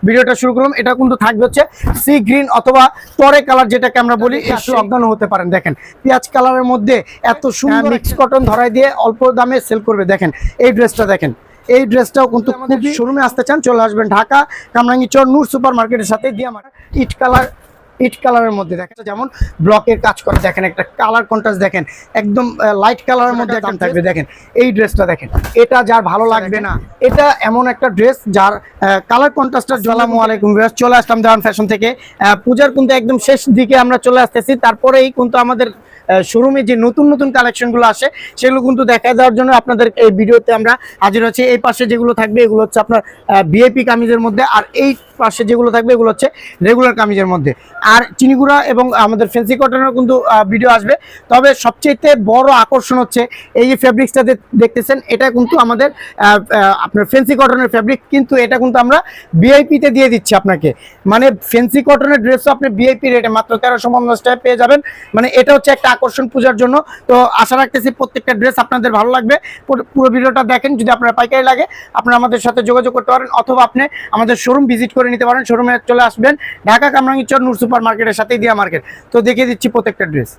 ভিডিওটা শুরু করলাম। এটা কিন্তু থাকবে হচ্ছে সি গ্রিন অথবা টরে কালার, যেটাকে আমরা বলি। অজ্ঞান হতে পারেন, দেখেন পেঁয়াজ কালারের মধ্যে এত সুন্দর মিক্স কটন ধরাই দিয়ে অল্প দামে সেল করবে। দেখেন এই ড্রেসটা, দেখেন এই ড্রেসটাও কিন্তু খুবই শোরুমে আসতে চান চলে আসবেন ঢাকা কামরাঙ্গীরচর নূর সুপার মার্কেটের সাথে দিয়ে আমার ইট কালারের মধ্যে দেখেন, যেমন ব্লকের কাজ করে। দেখেন একটা কালার কন্ট্রাস্ট, দেখেন একদম লাইট কালারের মধ্যে দাম থাকবে। দেখেন এই ড্রেসটা, দেখেন এটা যার ভালো লাগবে না, এটা এমন একটা ড্রেস যার কালার কন্ট্রাস্টটা। আসসালামু আলাইকুম ভিউয়ার্স, চলে আসলাম দেওয়ান ফ্যাশন থেকে। পূজার কিন্তু একদম শেষ দিকে আমরা চলে আসতেছি, তারপরেই কিন্তু আমাদের শোরুমে যে নতুন নতুন কালেকশনগুলো আসে সেগুলো কিন্তু দেখা দেওয়ার জন্য আপনাদের এই ভিডিওতে আমরা হাজির হচ্ছি। এই পাশে যেগুলো থাকবে এগুলো হচ্ছে আপনার ভিআইপি কামিজের মধ্যে, আর এই পাশে যেগুলো থাকবে এগুলো হচ্ছে রেগুলার কামিজের মধ্যে। আর চিনিগুড়া এবং আমাদের ফ্যান্সি কটনের কিন্তু ভিডিও আসবে। তবে সবচেয়ে বড় আকর্ষণ হচ্ছে এই যে ফেব্রিক্সটা দেখতেছেন, এটা কিন্তু আমাদের আপনার ফ্যান্সি কটনের ফেব্রিক, কিন্তু এটা কিন্তু আমরা ভিআইপিতে দিয়ে দিচ্ছি আপনাকে। মানে ফ্যান্সি কটনের ড্রেসও আপনি ভিআইপি রেটে মাত্র 1350 টাকায় পেয়ে যাবেন। মানে এটা হচ্ছে একটা আকর্ষণ পূজার জন্য। তো আশা রাখতেছি প্রত্যেকটা ড্রেস আপনাদের ভালো লাগবে। পুরো ভিডিওটা দেখেন। যদি আপনার পাইকারি লাগে আপনারা আমাদের সাথে যোগাযোগ করতে পারেন, অথবা আপনি আমাদের শোরুম ভিজিট করে নিতে পারেন। শোরুমে চলে আসবেন ঢাকা কামরাঙ্গীরচর নূর সুপার মার্কেটের সাথেই দিয়া মার্কেট। তো দেখিয়ে দিচ্ছি প্রত্যেকটা ড্রেস।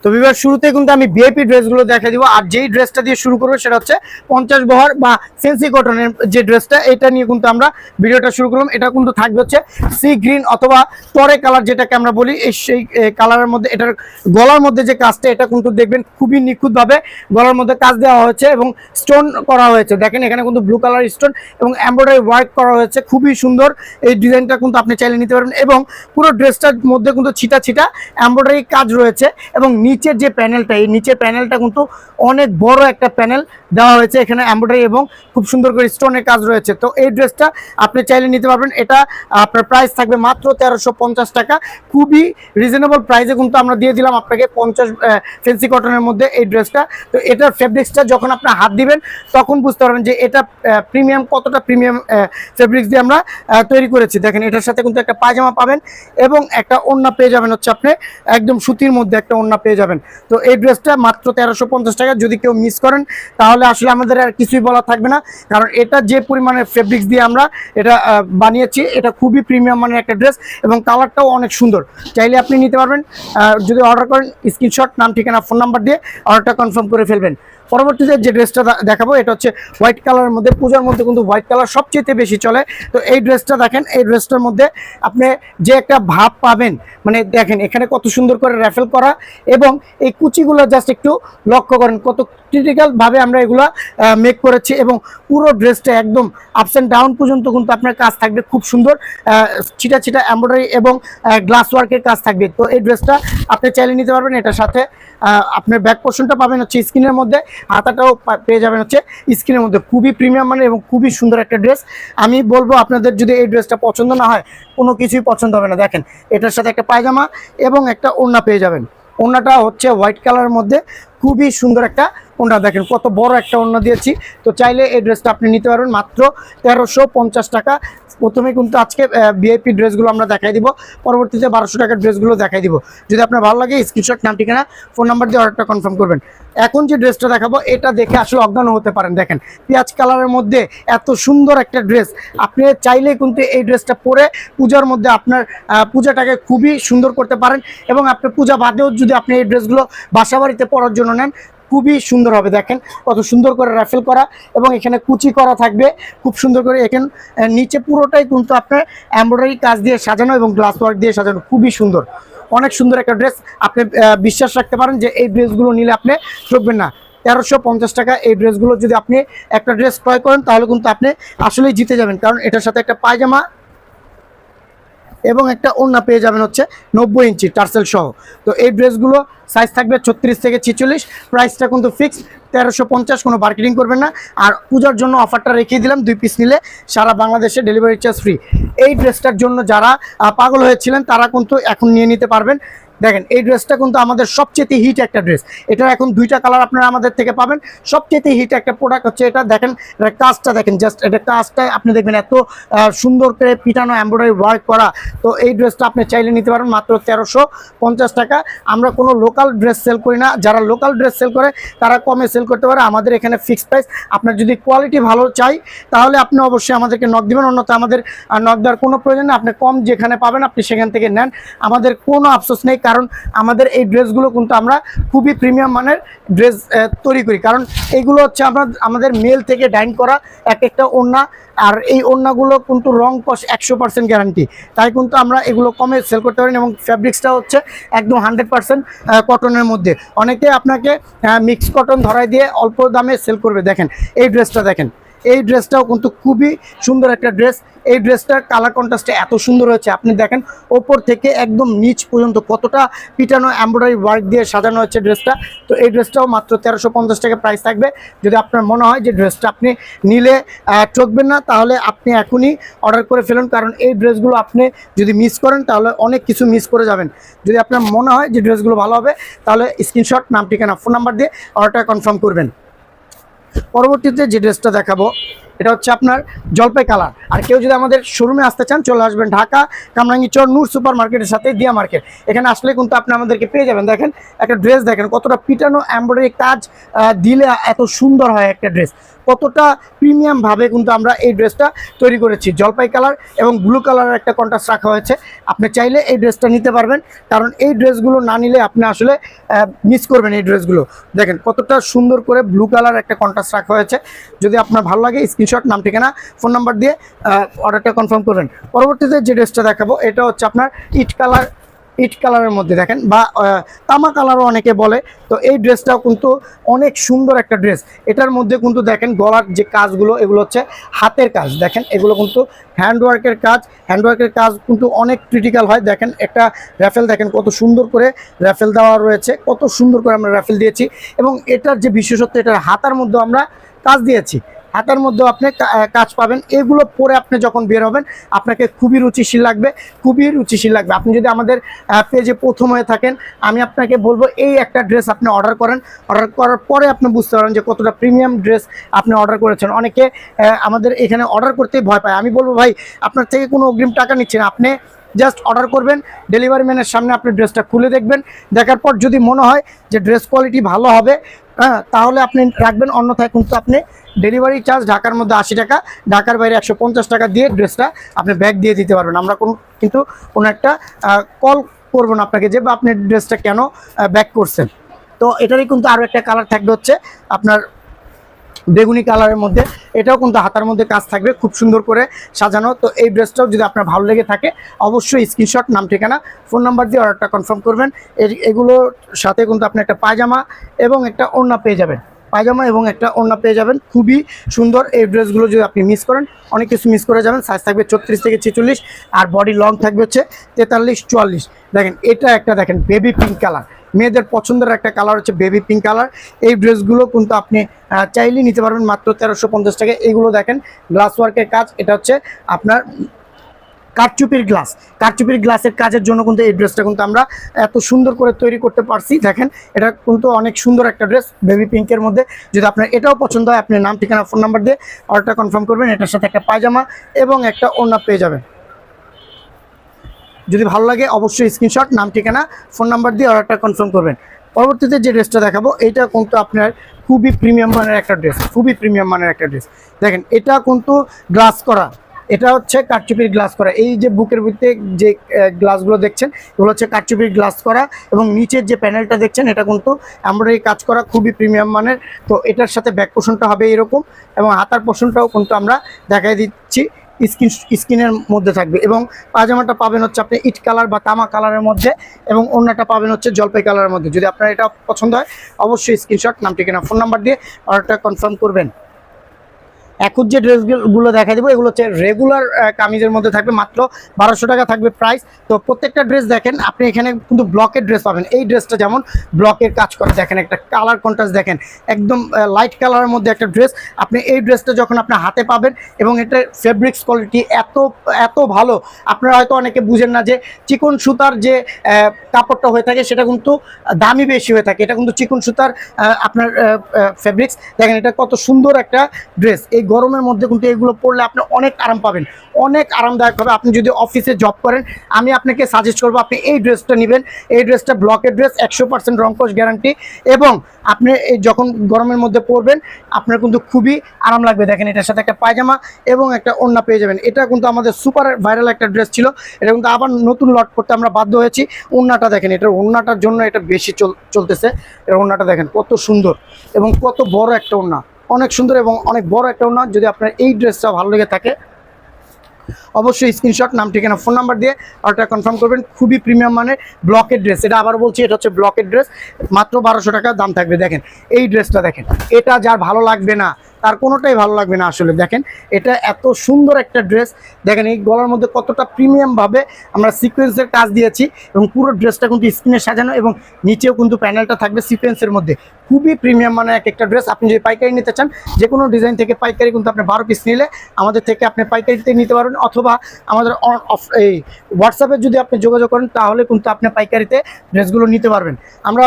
তো বিবার শুরুতে কিন্তু আমি ভিআইপি ড্রেসগুলো দেখে দিব। আর যেই ড্রেসটা দিয়ে শুরু করবো সেটা হচ্ছে 50 বহর বা ফ্যান্সি কটনের যে ড্রেসটা, এটা নিয়ে কিন্তু আমরা ভিডিওটা শুরু করলাম। এটা কিন্তু থাকবে হচ্ছে সি গ্রিন অথবা টরে কালার, যেটাকে আমরা বলি। সেই কালারের মধ্যে এটার গলার মধ্যে যে কাজটা, এটা কিন্তু দেখবেন খুবই নিখুঁতভাবে গলার মধ্যে কাজ দেওয়া হয়েছে এবং স্টোন করা হয়েছে। দেখেন এখানে কিন্তু ব্লু কালার স্টোন এবং এমব্রয়ডারি ওয়ার্ক করা হয়েছে, খুবই সুন্দর। এই ডিজাইনটা কিন্তু আপনি চাইলে নিতে পারবেন। এবং পুরো ড্রেসটার মধ্যে কিন্তু ছিটা ছিটা এমব্রয়ডারি কাজ রয়েছে। এবং নিচের যে প্যানেলটা, এই নিচের প্যানেলটা কিন্তু অনেক বড় একটা প্যানেল দেওয়া হয়েছে, এখানে এমব্রয়ডারি এবং খুব সুন্দর করে স্টোনের কাজ রয়েছে। তো এই ড্রেসটা আপনি চাইলে নিতে পারবেন। এটা আপনার প্রাইস থাকবে মাত্র 1350 টাকা। খুবই রিজনেবল প্রাইসে কিন্তু আমরা দিয়ে দিলাম আপনাকে 50 ফ্যান্সি কটনের মধ্যে এই ড্রেসটা। তো এটার ফেব্রিক্সটা যখন আপনি হাত দিবেন তখন বুঝতে পারবেন যে এটা প্রিমিয়াম, কতটা প্রিমিয়াম ফেব্রিক্স দিয়ে আমরা তৈরি করেছি। দেখেন এটার সাথে কিন্তু একটা পায়জামা পাবেন এবং একটা ওড়না পেয়ে যাবেন হচ্ছে আপনি একদম সুতির মধ্যে একটা ওড়না পেয়ে যাবেন। তো এই ড্রেসটা মাত্র 1350 টাকা। যদি কেউ মিস করেন তাহলে আসলে আমাদের আর কিছুই বলা থাকবে না, কারণ এটা যে পরিমাণে ফেব্রিক্স দিয়ে আমরা এটা বানিয়েছি, এটা খুবই প্রিমিয়াম মানের একটা ড্রেস এবং কালারটাও অনেক সুন্দর। চাইলে আপনি নিতে পারবেন। যদি অর্ডার করেন স্ক্রিনশট, নাম, ঠিকানা, ফোন নাম্বার দিয়ে অর্ডারটা কনফার্ম করে ফেলবেন। পরবর্তীতে যে ড্রেসটা দেখাবো এটা হচ্ছে হোয়াইট কালারের মধ্যে। পূজার মধ্যে কিন্তু হোয়াইট কালার সবচেয়ে বেশি চলে। তো এই ড্রেসটা দেখেন, এই ড্রেসটার মধ্যে আপনি যে একটা ভাব পাবেন, মানে দেখেন এখানে কত সুন্দর করে র্যাফেল করা এবং এই কুচিগুলো জাস্ট একটু লক্ষ্য করেন কত ক্রিটিক্যালভাবে আমরা এগুলো মেক করেছি। এবং পুরো ড্রেসটা একদম আপস অ্যান্ড ডাউন পর্যন্ত কিন্তু আপনার কাজ থাকবে খুব সুন্দর, ছিটা ছিটা এমব্রয়ডারি এবং গ্লাস ওয়ার্কের কাজ থাকবে। তো এই ড্রেসটা আপনি চাইলে নিতে পারবেন। এটার সাথে আপনার ব্যাক পোর্শনটা পাবেন হচ্ছে স্কিনের মধ্যে, হাতাটাও পেয়ে যাবেন হচ্ছে স্কিনের মধ্যে। খুবই প্রিমিয়াম মানে এবং খুবই সুন্দর একটা ড্রেস। আমি বলবো আপনাদের যদি এই ড্রেসটা পছন্দ না হয় কোনো কিছুই পছন্দ হবে না। দেখেন এটার সাথে একটা পায়জামা এবং একটা ওড়না পেয়ে যাবেন। ওড়নাটা হচ্ছে হোয়াইট কালারের মধ্যে, খুবই সুন্দর একটা ওড়না। দেখেন কত বড় একটা ওড়না দিয়েছি। তো চাইলে এই ড্রেসটা আপনি নিতে পারবেন মাত্র 1350 টাকা। প্রথমে কিন্তু আজকে ভিআইপি ড্রেসগুলো আমরা দেখাই দিব, পরবর্তীতে 1200 টাকার ড্রেসগুলো দেখাই দিব। যদি আপনার ভালো লাগে স্ক্রিনশট, নাম, ঠিকানা, ফোন নাম্বার দিয়ে অর্ডারটা কনফার্ম করবেন। এখন যে ড্রেসটা দেখাবো এটা দেখে আসলে অজ্ঞান হতে পারেন। দেখেন পেঁয়াজ কালারের মধ্যে এত সুন্দর একটা ড্রেস, আপনি চাইলে কিন্তু এই ড্রেসটা পরে পূজার মধ্যে আপনার পূজাটাকে খুবই সুন্দর করতে পারেন। এবং আপনি পূজা বাদেও যদি আপনি এই ড্রেসগুলো বাসা বাড়িতে পরার জন্য নেন খুবই সুন্দর হবে। দেখেন কত সুন্দর করে রাফেল করা এবং এখানে কুচি করা থাকবে খুব সুন্দর করে। এখানে নিচে পুরোটাই কিন্তু আপনার এমব্রয়ডারি কাজ দিয়ে সাজানো এবং গ্লাস ওয়ার্ক দিয়ে সাজানো, খুবই সুন্দর, অনেক সুন্দর একটা ড্রেস। আপনি বিশ্বাস রাখতে পারেন যে এই ড্রেসগুলো নিলে আপনি ঠকবেন না। 1350 টাকা এই ড্রেসগুলো যদি আপনি একটা ড্রেস ক্রয় করেন তাহলে কিন্তু আপনি আসলেই জিতে যাবেন, কারণ এটার সাথে একটা পায়জামা এবং একটা ওড়না পেয়ে যাবেন হচ্ছে 90 ইঞ্চি টার্সেল সহ। তো এই ড্রেসগুলো সাইজ থাকবে 36 থেকে 46। প্রাইসটা কিন্তু ফিক্স 1350, কোনো মার্কেটিং করবেন না। আর পূজার জন্য অফারটা রেখে দিলাম, 2 পিস নিলে সারা বাংলাদেশে ডেলিভারি চার্জ ফ্রি। এই ড্রেসটার জন্য যারা পাগল হয়েছিলেন তারা কিন্তু এখন নিয়ে নিতে পারবেন। দেখেন এই ড্রেসটা কিন্তু আমাদের সবচেয়ে হিট একটা ড্রেস। এটা এখন 2টা কালার আপনারা আমাদের থেকে পাবেন। সবচেয়ে হিট একটা প্রোডাক্ট হচ্ছে এটা। দেখেন এটা কাজটা দেখেন, জাস্ট এটা কাজটা আপনি দেখবেন এত সুন্দর করে পিটানো এমব্রয়ডারি ওয়ার্ক করা। তো এই ড্রেসটা আপনি চাইলে নিতে পারেন মাত্র 1350 টাকা। আমরা কোনো লোকাল ড্রেস সেল করি না, যারা লোকাল ড্রেস সেল করে তারা কমে সেল করতে পারে। আমাদের এখানে ফিক্সড প্রাইস। আপনার যদি কোয়ালিটি ভালো চাই তাহলে আপনি অবশ্যই আমাদেরকে নক দিবেন, অন্যথা আমাদের নক দেওয়ার কোনো প্রয়োজন নেই, আপনি কম যেখানে পাবেন আপনি সেখান থেকে নেন, আমাদের কোনো আফসোস নেই। কারণ আমাদের এই ড্রেসগুলো কিন্তু আমরা খুবই প্রিমিয়াম মানের ড্রেস তৈরি করি, কারণ এইগুলো হচ্ছে আমাদের মেল থেকে ডাইন করা একটা ওড়না, আর এই ওড়নাগুলো কিন্তু রং কস 100% গ্যারান্টি, তাই কিন্তু আমরা এগুলো কমে সেল করতে পারি। এবং ফ্যাব্রিক্সটা হচ্ছে একদম 100% কটনের মধ্যে। অনেকে আপনাকে মিক্স কটন ধরাই দিয়ে অল্প দামে সেল করবে। দেখেন এই ড্রেসটা, দেখেন এই ড্রেসটাও কিন্তু খুবই সুন্দর একটা ড্রেস। এই ড্রেসটার কালার কন্ট্রাস্টটা এত সুন্দর হয়েছে, আপনি দেখেন ওপর থেকে একদম নিচ পর্যন্ত কতটা পিটানো এমব্রয়ডারি ওয়ার্ক দিয়ে সাজানো হচ্ছে ড্রেসটা। তো এই ড্রেসটাও মাত্র 1350 টাকা প্রাইস থাকবে। যদি আপনার মনে হয় যে ড্রেসটা আপনি নিলে ঠকবেন না, তাহলে আপনি এখনই অর্ডার করে ফেলুন, কারণ এই ড্রেসগুলো আপনি যদি মিস করেন তাহলে অনেক কিছু মিস করে যাবেন। যদি আপনার মনে হয় যে ড্রেসগুলো ভালো হবে, তাহলে স্ক্রিনশট, নাম, ঠিকানা, ফোন নাম্বার দিয়ে অর্ডারটা কনফার্ম করবেন। পরবর্তীতে যে ড্রেসটা দেখাবো এটা হচ্ছে আপনার জলপাই কালার। আর কেউ যদি আমাদের শোরুমে আসতে চান, চলে আসবেন ঢাকা কামরাঙ্গীরচর নূর সুপার মার্কেটের সাথে দিয়া মার্কেট। এখানে আসলে কিন্তু আপনি আমাদেরকে পেয়ে যাবেন। দেখেন একটা ড্রেস, দেখেন কতটা পিটানো এমব্রয়ডারি কাজ দিলে এত সুন্দর হয় একটা ড্রেস, কতটা প্রিমিয়াম ভাবে কিন্তু আমরা এই ড্রেসটা তৈরি করেছি। জলপাই কালার এবং ব্লু কালারের একটা কন্ট্রাস্ট রাখা হয়েছে, আপনি চাইলে এই ড্রেসটা নিতে পারবেন, কারণ এই ড্রেসগুলো না নিলে আপনি আসলে মিস করবেন। এই ড্রেসগুলো দেখেন কতটা সুন্দর করে ব্লু কালার একটা কন্ট্রাস্ট রাখা হয়েছে। যদি আপনার ভালো লাগে স্ক্রিনশট, নাম, ঠিকানা, ফোন নাম্বার দিয়ে অর্ডারটা কনফার্ম করবেন। পরবর্তীতে যে ড্রেসটা দেখাবো এটা হচ্ছে আপনার ইট কালারের মধ্যে, দেখেন বা তামা কালারও অনেকে বলে। তো এই ড্রেসটাও কিন্তু অনেক সুন্দর একটা ড্রেস। এটার মধ্যে কিন্তু দেখেন গলার যে কাজগুলো এগুলো হচ্ছে হাতের কাজ, দেখেন এগুলো কিন্তু হ্যান্ডওয়ার্কের কাজ কিন্তু অনেক ক্রিটিক্যাল হয়। দেখেন একটা র্যাফেল, দেখেন কত সুন্দর করে র্যাফেল দেওয়া রয়েছে, কত সুন্দর করে আমরা র্যাফেল দিয়েছি। এবং এটার যে বিশেষত্ব, এটার হাতার মধ্যেও আমরা কাজ দিয়েছি, হাতার মধ্যেও আপনি কাজ পাবেন। এগুলো পরে আপনি যখন বের হবেন আপনাকে খুবই রুচিশীল লাগবে। আপনি যদি আমাদের পেজে প্রথম হয়ে থাকেন, আমি আপনাকে বলবো এই একটা ড্রেস আপনি অর্ডার করার পরে আপনি বুঝতে পারেন যে কতটা প্রিমিয়াম ড্রেস আপনি অর্ডার করেছেন। অনেকে আমাদের এখানে অর্ডার করতেই ভয় পায়। আমি বলবো ভাই, আপনার থেকে কোনো অগ্রিম টাকা নিচ্ছেন, আপনি জাস্ট অর্ডার করবেন, ডেলিভারি ম্যানের সামনে আপনি ড্রেসটা খুলে দেখবেন, দেখার পর যদি মনে হয় যে ড্রেস কোয়ালিটি ভালো হবে, তাহলে আপনি রাখবেন, অন্যথায় কিন্তু আপনি ডেলিভারি চার্জ ঢাকার মধ্যে 80 টাকা, ঢাকার বাইরে 150 টাকা দিয়ে ড্রেসটা আপনি ব্যাগ দিয়ে দিতে পারবেন। আমরা কিন্তু কোনো একটা কল করবো না আপনাকে যে বা আপনি ড্রেসটা কেন ব্যাক করছেন। তো এটারই কিন্তু আরও একটা কালার থাকবে হচ্ছে আপনার বেগুনি কালারের মধ্যে, এটাও কিন্তু হাতার মধ্যে কাজ থাকবে খুব সুন্দর করে সাজানো। তো এই ড্রেসটাও যদি আপনার ভালো লেগে থাকে, অবশ্যই স্ক্রিনশট, নাম, ঠিকানা, ফোন নাম্বার দিয়ে অর্ডারটা কনফার্ম করবেন। এগুলোর সাথে কিন্তু আপনি একটা পায়জামা এবং একটা ওড়না পেয়ে যাবেন, খুবই সুন্দর। এই ড্রেসগুলো যদি আপনি মিস করেন, অনেক কিছু মিস করে যাবেন। সাইজ থাকবে 34 থেকে 46, আর বডি লং থাকবে হচ্ছে 43-44। দেখেন এটা একটা, দেখেন বেবি পিঙ্ক কালার, মেয়েদের পছন্দের একটা কালার হচ্ছে বেবি পিঙ্ক কালার। এই ড্রেসগুলো কিন্তু আপনি চাইলেই নিতে পারবেন মাত্র 1350 টাকা। এইগুলো দেখেন গ্লাস ওয়ার্কের কাজ, এটা হচ্ছে আপনার কারচুপির গ্লাসের কাজের জন্য কিন্তু এই ড্রেসটা কিন্তু আমরা এত সুন্দর করে তৈরি করতে পারছি। দেখেন এটা কিন্তু অনেক সুন্দর একটা ড্রেস বেবি পিঙ্কের মধ্যে। যদি আপনার এটাও পছন্দ হয়, আপনি নাম, ঠিকানা, ফোন নাম্বার দিয়ে অর্ডারটা কনফার্ম করবেন। এটার সাথে একটা পায়জামা এবং একটা ওড়না পেয়ে যাবেন। যদি ভালো লাগে অবশ্যই স্ক্রিনশট, নাম, ঠিকানা, ফোন নাম্বার দিয়ে অর্ডারটা কনফার্ম করবেন। পরবর্তীতে যে ড্রেসটা দেখাবো এটা কিন্তু আপনার খুবই প্রিমিয়াম মানের একটা ড্রেস, দেখেন এটা কিন্তু গ্লাস করা, এটা হচ্ছে কারচুপির গ্লাস করা। এই যে বুকের ভিতরে যে গ্লাসগুলো দেখছেন এগুলো হচ্ছে কারচুপির গ্লাস করা, এবং নিচের যে প্যানেলটা দেখছেন এটা কিন্তু এমব্রয়ডারি কাজ করা, খুবই প্রিমিয়াম মানের। তো এটার সাথে ব্যাক পোর্শনটা হবে এরকম, এবং হাতার পোর্শনটাও কিন্তু আমরা দেখাই দিচ্ছি স্কিনের মধ্যে থাকবে। এবং পাজামাটা পাবেন হচ্ছে আপনি ইট কালার বা তামা কালারের মধ্যে, এবং ওড়নাটা পাবেন হচ্ছে জলপাই কালারের মধ্যে। যদি আপনার এটা পছন্দ হয়, অবশ্যই স্ক্রিনশট, নাম, ঠিকানা, ফোন নাম্বার দিয়ে অর্ডারটা কনফার্ম করবেন। এখন যে ড্রেসগুলো দেখা দেবো এগুলো হচ্ছে রেগুলার কামিজের মধ্যে থাকবে, মাত্র 1200 টাকা থাকবে প্রাইস। তো প্রত্যেকটা ড্রেস দেখেন আপনি এখানে কিন্তু ব্লকের ড্রেস পাবেন। এই ড্রেসটা যেমন ব্লকের কাজ করে, দেখেন একটা কালার কন্ট্রাস্ট, দেখেন একদম লাইট কালারের মধ্যে একটা ড্রেস। আপনি এই ড্রেসটা যখন আপনি হাতে পাবেন, এবং এটার ফেব্রিক্স কোয়ালিটি এত ভালো, আপনারা হয়তো অনেকে বুঝেন না যে চিকন সুতার যে কাপড়টা হয়ে থাকে সেটা কিন্তু দামি বেশি হয়ে থাকে, এটা কিন্তু চিকন সুতার আপনার ফেব্রিক্স। দেখেন এটা কত সুন্দর একটা ড্রেস। এই গরমের মধ্যে কিন্তু এগুলো পরলে আপনি অনেক আরাম পাবেন, অনেক আরামদায়ক হবে। আপনি যদি অফিসে জব করেন, আমি আপনাকে সাজেস্ট করবো আপনি এই ড্রেসটা নেবেন। এই ড্রেসটা ব্লকের ড্রেস, 100% রংকশ গ্যারান্টি, এবং আপনি এই যখন গরমের মধ্যে পরবেন আপনার কিন্তু খুবই আরাম লাগবে। দেখেন এটার সাথে একটা পায়জামা এবং একটা ওড়না পেয়ে যাবেন। এটা কিন্তু আমাদের সুপার ভাইরাল একটা ড্রেস ছিল, এটা কিন্তু আবার নতুন লট করতে আমরা বাধ্য হয়েছি। ওড়নাটা দেখেন, এটার ওড়নাটার জন্য এটা বেশি চলতেছে। এর ওড়নাটা দেখেন কত সুন্দর এবং কত বড় একটা ওড়না, অনেক সুন্দর এবং অনেক বড় একটা ওড়না। যদি আপনার এই ড্রেসটা ভালো লেগে থাকে অবশ্যই স্ক্রিনশট, নাম, ঠিকানা, ফোন নাম্বার দিয়ে অর্ডারটা কনফার্ম করবেন। খুবই প্রিমিয়াম মানের ব্লকের ড্রেস, এটা আবার বলছি এটা হচ্ছে ব্লকের ড্রেস, মাত্র 1200 টাকা দাম থাকবে। দেখেন এই ড্রেসটা দেখেন, এটা যার ভালো লাগবে না তার কোনোটাই ভালো লাগবে না আসলে। দেখেন এটা এত সুন্দর একটা ড্রেস, দেখেন এই গলার মধ্যে কতটা প্রিমিয়ামভাবে আমরা সিকোয়েন্সের কাজ দিয়েছি এবং পুরো ড্রেসটা কিন্তু স্ক্রিনে সাজানো এবং নিচেও কিন্তু প্যানেলটা থাকবে সিকোয়েন্সের মধ্যে। খুবই প্রিমিয়াম মানের একটা ড্রেস। আপনি যদি পাইকারি নিতে চান, যে কোনো ডিজাইন থেকে পাইকারি কিন্তু আপনি 12 পিস নিলে আমাদের থেকে আপনি পাইকারিতে নিতে পারবেন, অথবা আমাদের এই হোয়াটসঅ্যাপে যদি আপনি যোগাযোগ করেন তাহলে কিন্তু আপনি পাইকারিতে ড্রেসগুলো নিতে পারবেন। আমরা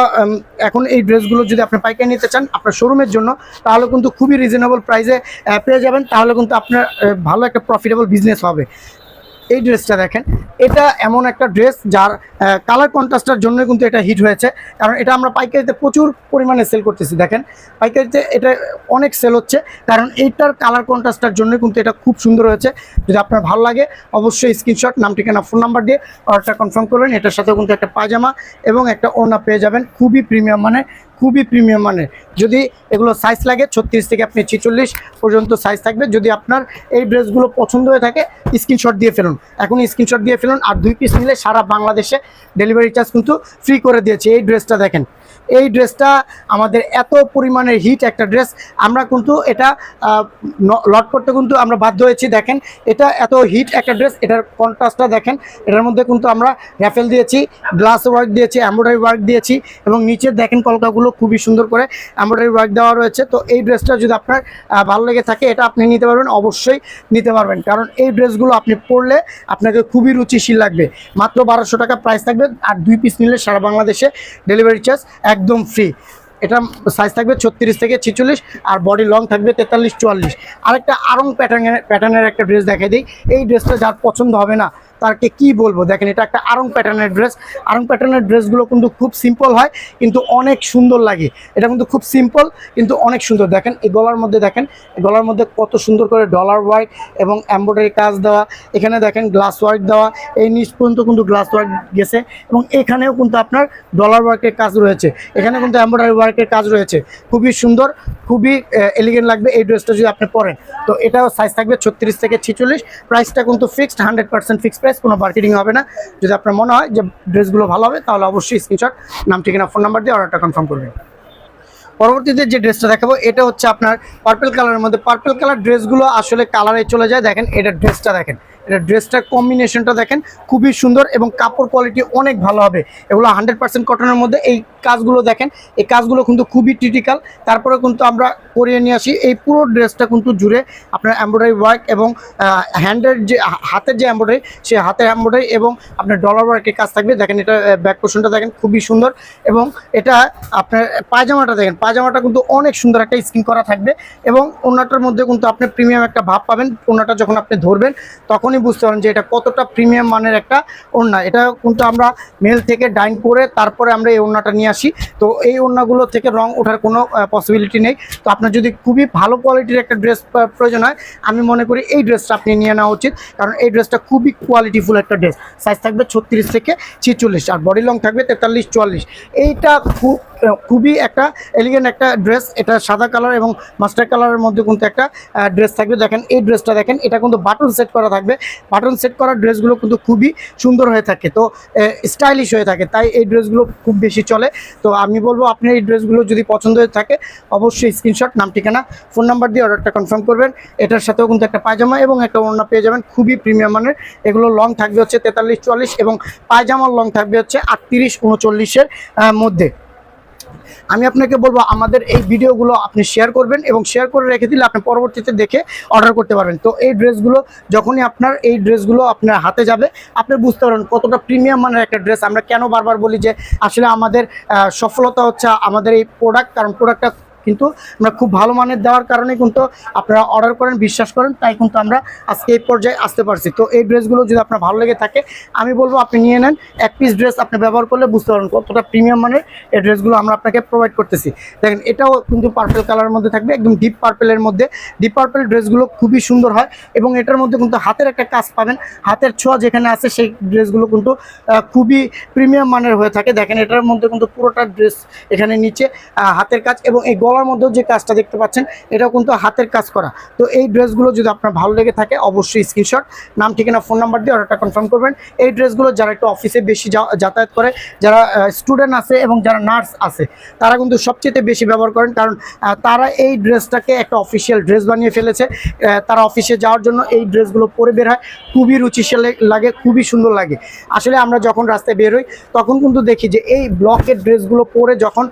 এখন এই ড্রেসগুলো যদি আপনি পাইকারি নিতে চান আপনার শোরুমের জন্য, তাহলে কিন্তু খুবই রিজনেবল প্রাইসে পেয়ে যাবেন, তাহলে কিন্তু আপনার ভালো একটা প্রফিটেবল বিজনেস হবে। এই ড্রেসটা দেখেন, এটা এমন একটা ড্রেস যার কালার কন্ট্রাস্টের জন্য কিন্তু এটা হিট হয়েছে, কারণ এটা আমরা পাইকারিতে প্রচুর পরিমাণে সেল করতেছি। দেখেন পাইকারিতে এটা অনেক সেল হচ্ছে, কারণ এইটার কালার কন্ট্রাস্টের জন্য কিন্তু এটা খুব সুন্দর হয়েছে। যদি আপনার ভালো লাগে অবশ্যই স্ক্রিনশট, নাম, ঠিকানা, ফোন নাম্বার দিয়ে অর্ডারটা কনফার্ম করবেন। এটার সাথে কিন্তু একটা পায়জামা এবং একটা ওড়না পেয়ে যাবেন, খুবই প্রিমিয়াম মানে, খুবই প্রিমিয়াম মানের। যদি এগুলো সাইজ লাগে 36 থেকে আপনি 46 পর্যন্ত সাইজ থাকবে। যদি আপনার এই ড্রেসগুলো পছন্দ হয়ে থাকে স্ক্রিনশট দিয়ে ফেলুন, এখন স্ক্রিনশট দিয়ে ফেলুন। আর 2 পিস নিলে সারা বাংলাদেশে ডেলিভারি চার্জ কিন্তু ফ্রি করে দিয়েছে। এই ড্রেসটা দেখেন, এই ড্রেসটা আমাদের এত পরিমাণের হিট একটা ড্রেস, আমরা কিন্তু এটা লট করতে কিন্তু আমরা বাধ্য হয়েছি। দেখেন এটা এত হিট একটা ড্রেস, এটার কন্ট্রাস্টটা দেখেন। এটার মধ্যে কিন্তু আমরা র্যাফেল দিয়েছি, গ্লাস ওয়ার্ক দিয়েছি, এমব্রয়ডারি ওয়ার্ক দিয়েছি, এবং নিচে দেখেন কলকাগুলো খুবই সুন্দর করে এমব্রয়ডারি ওয়ার্ক দেওয়া রয়েছে। তো এই ড্রেসটা যদি আপনার ভালো লেগে থাকে এটা আপনি নিতে পারবেন, অবশ্যই নিতে পারবেন, কারণ এই ড্রেসগুলো আপনি পরলে আপনাকে খুবই রুচিশীল লাগবে। মাত্র 1200 টাকা প্রাইস থাকবে, আর 2 পিস নিলে সারা বাংলাদেশে ডেলিভারি চার্জ একদম ফ্রি। এটা সাইজ থাকবে 36 থেকে 46, আর বডি লং থাকবে 43-44। আরেকটা আরং প্যাটার্নের একটা ড্রেস দেখাই দিই। এই ড্রেসটা যার পছন্দ হবে না তাকে কি বলবো, দেখেন এটা একটা আরং প্যাটার্নের ড্রেস। আরং প্যাটার্নের ড্রেসগুলো কিন্তু খুব সিম্পল হয় কিন্তু অনেক সুন্দর লাগে। এটা কিন্তু খুব সিম্পল কিন্তু অনেক সুন্দর। দেখেন এই গলার মধ্যে, দেখেন গলার মধ্যে কত সুন্দর করে ডলার ওয়ার্ক এবং এমব্রয়ডারি কাজ দেওয়া। এখানে দেখেন গ্লাস ওয়ার্ক দেওয়া, এই নিচ পর্যন্ত কিন্তু গ্লাস ওয়ার্ক গেছে, এবং এখানেও কিন্তু আপনার ডলার ওয়ার্কের কাজ রয়েছে, এখানে কিন্তু এমব্রয়ডারি ওয়ার্কের কাজ রয়েছে। খুবই সুন্দর, খুবই এলিগেন্ট লাগবে এই ড্রেসটা যদি আপনি পরেন। তো এটাও সাইজ থাকবে 36 থেকে 46। প্রাইসটা কিন্তু ফিক্সড, 100% ফিক্সড প্রাইস, কোনো মার্কেটিং হবে না। যদি আপনার মনে হয় যে ড্রেসগুলো ভালো হবে তাহলে অবশ্যই স্ক্রিনশট, নাম, ঠিকানা, ফোন নাম্বার দিয়ে অর্ডারটা কনফার্ম করবেন। পরবর্তীতে যে ড্রেসটা দেখাবো এটা হচ্ছে আপনার পার্পল কালারের মধ্যে। পার্পল কালার ড্রেসগুলো আসলে কালারে চলে যায়। দেখেন এটা ড্রেসটা দেখেন, এটা ড্রেসটার কম্বিনেশনটা দেখেন খুবই সুন্দর এবং কাপড় কোয়ালিটি অনেক ভালো হবে। এগুলো 100% কটনের মধ্যে। এই কাজগুলো দেখেন, এই কাজগুলো কিন্তু খুবই ক্রিটিক্যাল। তারপরে কিন্তু আমরা করিয়ে নিয়ে আসি। এই পুরো ড্রেসটা কিন্তু জুড়ে আপনার এমব্রয়ডারি ওয়ার্ক এবং হ্যান্ডের যে হাতের যে এমব্রয়ডারি, সেই হাতের এমব্রয়ডারি এবং আপনার ডলার ওয়ার্কের কাজ থাকবে। দেখেন এটা ব্যাক পোর্শনটা দেখেন খুবই সুন্দর, এবং এটা আপনার পায়জামাটা দেখেন, পায়জামাটা কিন্তু অনেক সুন্দর একটা স্কিন করা থাকবে, এবং ওড়নাটার মধ্যে কিন্তু আপনি প্রিমিয়াম একটা ভাব পাবেন। ওড়নাটা যখন আপনি ধরবেন তখনই বুঝতে পারেন যে এটা কতটা প্রিমিয়াম মানের একটা ওড়না। এটা কিন্তু আমরা মেল থেকে ডাইন করে তারপরে আমরা এই ওড়নাটা নিয়ে আসি। তো এই ওড়নাগুলো থেকে রং ওঠার কোনো পসিবিলিটি নেই। তো আপনার যদি খুবই ভালো কোয়ালিটির একটা ড্রেস প্রয়োজন হয়, আমি মনে করি এই ড্রেসটা আপনি নিয়ে নেওয়া উচিত, কারণ এই ড্রেসটা খুবই কোয়ালিটিফুল একটা ড্রেস। সাইজ থাকবে 36 থেকে 46, আর বডি লং থাকবে 43-44। এইটা খুবই একটা এলিগেন্ট একটা ড্রেস। এটা সাদা কালার এবং মাস্টার কালারের মধ্যে কিন্তু একটা ড্রেস থাকবে। দেখেন এই ড্রেসটা দেখেন, এটা কিন্তু বাটন সেট করা থাকবে। বাটন সেট করা ড্রেসগুলো কিন্তু খুবই সুন্দর হয়ে থাকে, তো স্টাইলিশ হয়ে থাকে, তাই এই ড্রেসগুলো খুব বেশি চলে। তো আমি বলবো আপনি এই ড্রেসগুলো যদি পছন্দ হয়ে থাকে অবশ্যই স্ক্রিনশট, নাম, ঠিকানা, ফোন নাম্বার দিয়ে অর্ডারটা কনফার্ম করবেন। এটার সাথেও কিন্তু একটা পায়জামা এবং একটা ওড়না পেয়ে যাবেন, খুবই প্রিমিয়াম মানের। এগুলো লং থাকবে হচ্ছে 43-44 এবং পায়জামার লং থাকবে হচ্ছে 38-39-এর মধ্যে। আমি আপনাকে বলবো আমাদের এই ভিডিওগুলো আপনি শেয়ার করবেন, এবং শেয়ার করে রেখে দিলে আপনি পরবর্তীতে দেখে অর্ডার করতে পারবেন। তো এই ড্রেসগুলো যখনই এই ড্রেসগুলো আপনার হাতে যাবে আপনি বুঝতে পারবেন কতটা প্রিমিয়াম মানের একটা ড্রেস। আমরা কেন বারবার বলি যে আসলে আমাদের সফলতা হচ্ছে আমাদের এই প্রোডাক্ট, কারণ প্রোডাক্টটা কিন্তু আমরা খুব ভালো মানের দেওয়ার কারণে কিন্তু আপনারা অর্ডার করেন, বিশ্বাস করেন, তাই কিন্তু আমরা আজকে এই পর্যায়ে আসতে পারছি। তো এই ড্রেসগুলো যদি আপনার ভালো লেগে থাকে আমি বলবো আপনি নিয়ে নেন। এক পিস ড্রেস আপনি ব্যবহার করলে বুঝতে পারবেন কতটা প্রিমিয়াম মানের এই ড্রেসগুলো আমরা আপনাকে প্রোভাইড করতেছি। দেখেন এটাও কিন্তু পার্পল কালারের মধ্যে থাকবে, একদম ডিপ পার্পেলের মধ্যে। ডিপ পার্পেল ড্রেসগুলো খুবই সুন্দর হয় এবং এটার মধ্যে কিন্তু হাতের একটা কাজ পাবেন, হাতের ছোঁয়া যেখানে আছে সেই ড্রেসগুলো কিন্তু খুবই প্রিমিয়াম মানের হয়ে থাকে। দেখেন এটার মধ্যে কিন্তু পুরোটা ড্রেস এখানে নিচে হাতের কাজ এবং এই গলার মধ্যেও যে কাজটা দেখতে পাচ্ছেন এটাও কিন্তু হাতের কাজ করা। তো এই ড্রেসগুলো যদি আপনার ভালো লেগে থাকে অবশ্যই স্ক্রিনশট, নাম ঠিকানা ফোন নাম্বার দিয়ে অর্ডারটা কনফার্ম করবেন। এই ড্রেসগুলো যারা একটু অফিসে বেশি যাতায়াত করে, যারা স্টুডেন্ট আছে এবং যারা নার্স আছে তারা কিন্তু সবচেয়ে বেশি ব্যবহার করেন, কারণ তারা এই ড্রেসটাকে একটা অফিসিয়াল ড্রেস বানিয়ে ফেলেছে। তারা অফিসে যাওয়ার জন্য এই ড্রেসগুলো পরে বের হয়, খুবই রুচিশীল লাগে, খুবই সুন্দর লাগে। আসলে আমরা যখন রাস্তায় বের হই তখন কিন্তু দেখি যে এই ব্লকের ড্রেসগুলো পরে যখন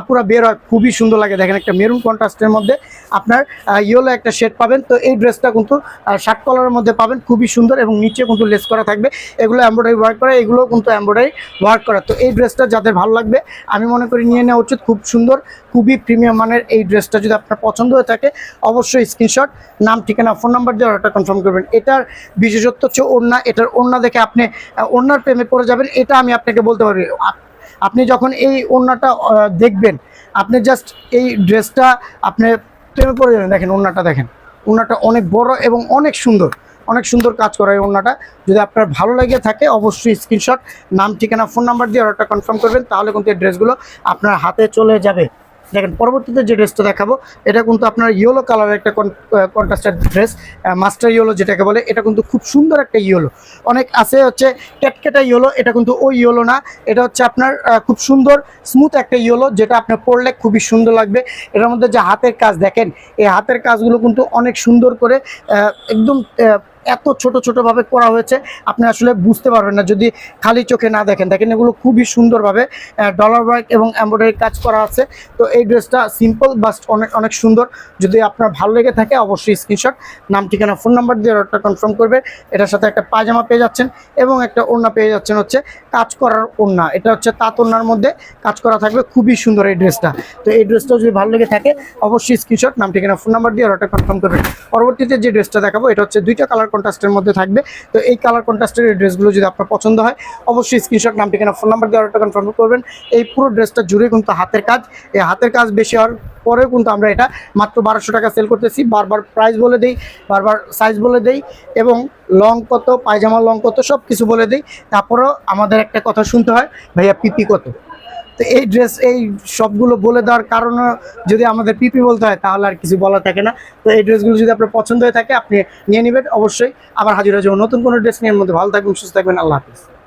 আপুরা বের হয় খুবই সুন্দর লাগে। দেখেন একটা মেরুন কন্ট্রাস্টের মধ্যে আপনার ইয়েলো একটা শেড পাবেন। তো এই ড্রেসটা কিন্তু শার্ট কলারের মধ্যে পাবেন, খুবই সুন্দর এবং নিচে কিন্তু লেস করা থাকবে। এগুলো এমব্রয়ডারি ওয়ার্ক করা, এগুলো কিন্তু এমব্রয়ডারি ওয়ার্ক করা। তো এই ড্রেসটা যাদের ভালো লাগবে আমি মনে করি নিয়ে নেওয়া উচিত। খুব সুন্দর, খুবই প্রিমিয়াম মানের এই ড্রেসটা যদি আপনার পছন্দ হয়ে থাকে অবশ্যই স্ক্রিনশট, নাম ঠিকানা ফোন নাম্বার দিয়ে অর্ডারটা কনফার্ম করবেন। এটার বিশেষত্ব হচ্ছে ওড়না। এটার ওড়না দেখে আপনি ওড়নার প্রেমে পড়ে যাবেন, এটা আমি আপনাকে বলতে পারি। আপনি যখন এই ওড়নাটা দেখবেন আপনি জাস্ট এই ড্রেসটা আপনি প্রেমে পড়ে যাবেন। দেখেন ওড়নাটা, দেখেন ওড়নাটা অনেক বড় এবং অনেক সুন্দর, অনেক সুন্দর কাজ করা এই ওড়নাটা। যদি আপনার ভালো লেগে থাকে অবশ্যই স্ক্রিনশট, নাম ঠিকানা ফোন নাম্বার দিয়ে অর্ডারটা কনফার্ম করবেন, তাহলে কিন্তু এই ড্রেসগুলো আপনার হাতে চলে যাবে। দেখেন পরবর্তীতে যে ড্রেসটা দেখাবো এটা কিন্তু আপনার ইয়েলো কালারের একটা কন্ট্রাস্টেড ড্রেস, মাস্টার ইয়েলো যেটাকে বলে। এটা কিন্তু খুব সুন্দর একটা ইয়েলো। অনেক আছে হচ্ছে ক্যাটকেটা ইয়েলো, এটা কিন্তু ওই ইয়েলো না, এটা হচ্ছে আপনার খুব সুন্দর স্মুথ একটা ইয়েলো, যেটা আপনার পরলে খুবই সুন্দর লাগবে। এটার মধ্যে যে হাতের কাজ দেখেন, এই হাতের কাজগুলো কিন্তু অনেক সুন্দর করে একদম এত ছোট ছোটোভাবে করা হয়েছে আপনি আসলে বুঝতে পারবেন না যদি খালি চোখে না দেখেন। দেখেন এগুলো খুবই সুন্দরভাবে ডলার ওয়ার্ক এবং এমব্রয়ডারি কাজ করা আছে। তো এই ড্রেসটা সিম্পল বাট অনেক অনেক সুন্দর। যদি আপনার ভালো লেগে থাকে অবশ্যই স্ক্রিনশট, নাম ঠিকানা ফোন নাম্বার দিয়ে অর্ডারটা কনফার্ম করবে। এটার সাথে একটা পায়জামা পেয়ে যাচ্ছেন এবং একটা ওড়না পেয়ে যাচ্ছেন হচ্ছে কাজ করার ওড়না। এটা হচ্ছে তাঁত ওড়নার মধ্যে কাজ করা থাকবে, খুবই সুন্দর এই ড্রেসটা। তো এই ড্রেসটাও যদি ভালো লেগে থাকে অবশ্যই স্ক্রিনশট, নাম ঠিকানা ফোন নাম্বার দিয়ে অর্ডারটা কনফার্ম করবে। পরবর্তীতে যে ড্রেসটা দেখাবো এটা হচ্ছে দুইটা কালার কন্ট্রাস্টের মধ্যে থাকবে। তো এই কালার কন্ট্রাস্টের এই ড্রেসগুলো যদি আপনার পছন্দ হয় অবশ্যই স্ক্রিনশট, নাম ঠিকানা ফোন নাম্বার দিয়ে অর্ডারটা কনফার্ম করবেন। এই পুরো ড্রেসটা জুড়ে কিন্তু হাতের কাজ, এই হাতের কাজ বেশি হওয়ার পরেও কিন্তু আমরা এটা মাত্র 1200 টাকা সেল করতেছি। বারবার প্রাইস বলে দেই, বারবার সাইজ বলে দেই এবং লং কত, পায়জামার লং কত সব কিছু বলে দিই। তারপরেও আমাদের একটা কথা শুনতে হয়, ভাইয়া পিপি কত। তো এই ড্রেস এই সবগুলো বলে দেওয়ার কারণে যদি আমাদের পিপি বলতে হয় তাহলে আর কিছু বলা থাকে না। তো এই ড্রেসগুলো যদি আপনার পছন্দ হয়ে থাকে আপনি নিয়ে নেবেন অবশ্যই। আবার হাজির হয়ে যাবো নতুন কোনো ড্রেস নিয়ে। এর মধ্যে ভালো থাকবেন, সুস্থ থাকবেন, আল্লাহ হাফিজ।